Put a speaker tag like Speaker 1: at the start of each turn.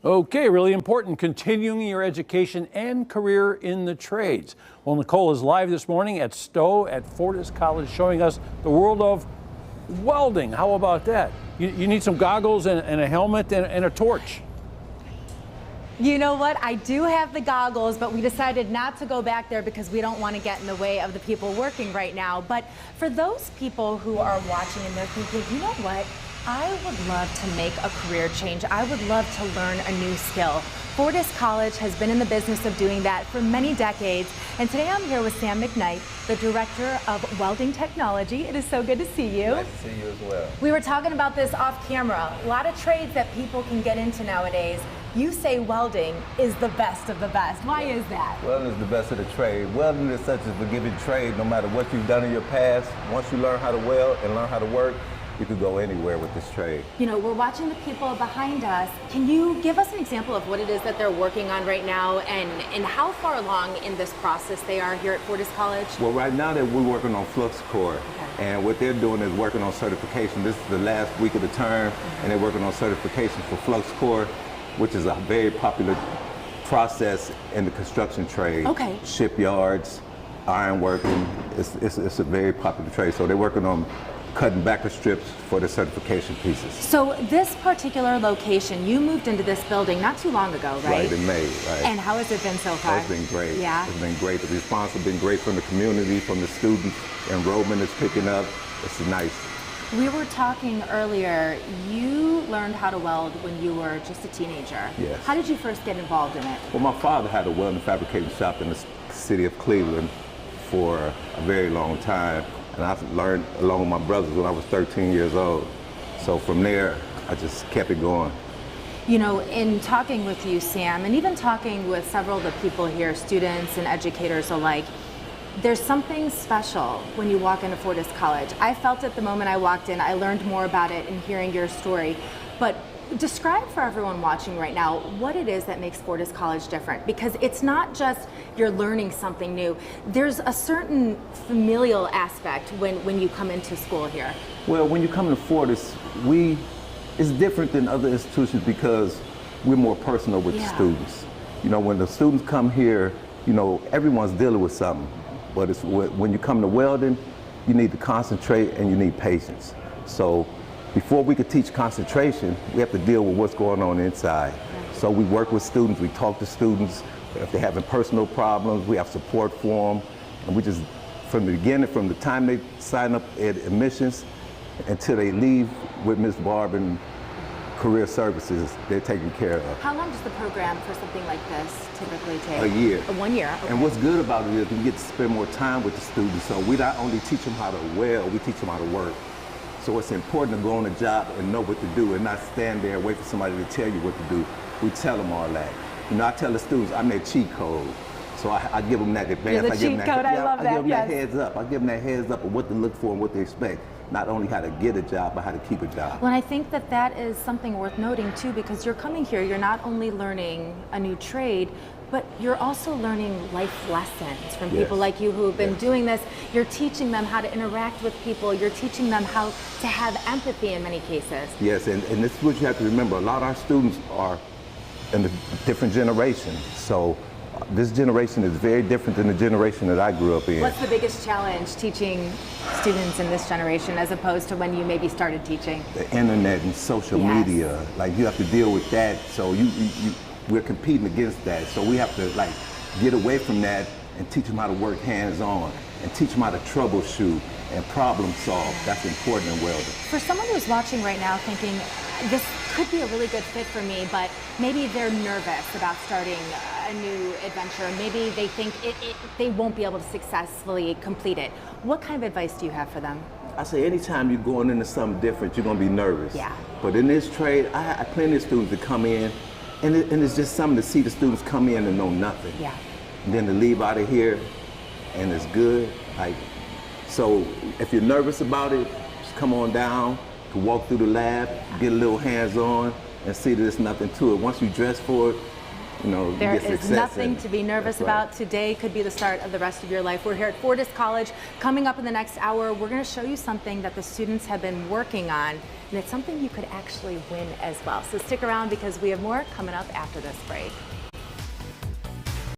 Speaker 1: Okay, really important, continuing your education and career in the trades. Well, Nicole is live this morning at Stowe at Fortis College showing us the world of welding. How about that? You need some goggles and a helmet and a torch.
Speaker 2: You know what? I do have the goggles, but we decided not to go back there because we don't want to get in the way of the people working right now. But for those people who are watching and they're thinking, you know what? I would love to make a career change. I would love to learn a new skill. Fortis College has been in the business of doing that for many decades. And today I'm here with Sam McKnight, the Director of Welding Technology. It is so good to see you.
Speaker 3: Nice to see you as well.
Speaker 2: We were talking about this off camera. A lot of trades that people can get into nowadays. You say welding is the best of the best. Why is that?
Speaker 3: Welding is the best of the trade. Welding is such a forgiving trade. No matter what you've done in your past, once you learn how to weld and learn how to work, you could go anywhere with this trade.
Speaker 2: You know, we're watching the people behind us. Can you give us an example of what it is that they're working on right now and how far along in this process they are here at Fortis College?
Speaker 3: Well, right now we're working on flux core. Okay. And what they're doing is working on certification. This is the last week of the term, and they're working on certification for flux core, which is a very popular process in the construction trade.
Speaker 2: Okay.
Speaker 3: Shipyards, ironworking, it's a very popular trade. So they're working on cutting backer strips for the certification pieces.
Speaker 2: So this particular location, you moved into this building not too long ago, right?
Speaker 3: Right, in May, right.
Speaker 2: And how has it been so far?
Speaker 3: Oh, it's been great.
Speaker 2: Yeah?
Speaker 3: It's been great. The response has been great from the community, from the students. Enrollment is picking up. It's nice.
Speaker 2: We were talking earlier, you learned how to weld when you were just a teenager.
Speaker 3: Yes.
Speaker 2: How did you first get involved in it?
Speaker 3: Well, my father had a welding fabricating shop in the city of Cleveland for a very long time. And I learned along with my brothers when I was 13 years old. So from there, I just kept it going.
Speaker 2: You know, in talking with you, Sam, and even talking with several of the people here, students and educators alike, there's something special when you walk into Fortis College. I felt it the moment I walked in. I learned more about it in hearing your story. But describe for everyone watching right now what it is that makes Fortis College different, because it's not just you're learning something new. There's a certain familial aspect when you come into school here.
Speaker 3: Well, when you come to Fortis, it's different than other institutions because we're more personal with the students. You know, when the students come here, you know, everyone's dealing with something. But when you come to welding, you need to concentrate and you need patience. So before we could teach concentration, we have to deal with what's going on inside. Right. So we work with students, we talk to students. If they're having personal problems, we have support for them. And we just, from the beginning, from the time they sign up at admissions until they leave with Ms. Barb and Career Services, they're taken care of.
Speaker 2: How long does the program for something like this typically take?
Speaker 3: A year.
Speaker 2: 1 year, okay.
Speaker 3: And what's good about it is we get to spend more time with the students. So we not only teach them how to weld, we teach them how to work. So it's important to go on the job and know what to do and not stand there and wait for somebody to tell you what to do. We tell them all that. You know, I tell the students I'm their cheat code. So I give them that advance.
Speaker 2: You're the cheat code, I love that.
Speaker 3: I give them that heads up. I give them that heads up of what to look for and what to expect. Not only how to get a job, but how to keep a job.
Speaker 2: Well, I think that that is something worth noting too, because you're coming here, you're not only learning a new trade, but you're also learning life lessons from people like you who have been doing this. You're teaching them how to interact with people. You're teaching them how to have empathy in many cases.
Speaker 3: Yes, and this is what you have to remember. A lot of our students are in a different generation. So this generation is very different than the generation that I grew up in.
Speaker 2: What's the biggest challenge teaching students in this generation as opposed to when you maybe started teaching?
Speaker 3: The internet and social media. Like, you have to deal with that. So we're competing against that. So we have to like get away from that and teach them how to work hands-on and teach them how to troubleshoot and problem solve. That's important in welding.
Speaker 2: For someone who's watching right now thinking, this could be a really good fit for me, but maybe they're nervous about starting a new adventure. Maybe they think they won't be able to successfully complete it. What kind of advice do you have for them?
Speaker 3: I say anytime you're going into something different, you're going to be nervous.
Speaker 2: Yeah.
Speaker 3: But in this trade, I have plenty of students that come in, and it's just something to see the students come in and know nothing.
Speaker 2: Yeah.
Speaker 3: And then to leave out of here, and it's good. Like, so if you're nervous about it, just come on down, to walk through the lab, get a little hands-on, and see that there's nothing to it. Once you dress for it, you know, you
Speaker 2: There
Speaker 3: get
Speaker 2: is
Speaker 3: success
Speaker 2: nothing
Speaker 3: in it.
Speaker 2: to be nervous
Speaker 3: That's right.
Speaker 2: about. Today could be the start of the rest of your life. We're here at Fortis College. Coming up in the next hour, we're going to show you something that the students have been working on, and it's something you could actually win as well. So stick around because we have more coming up after this break.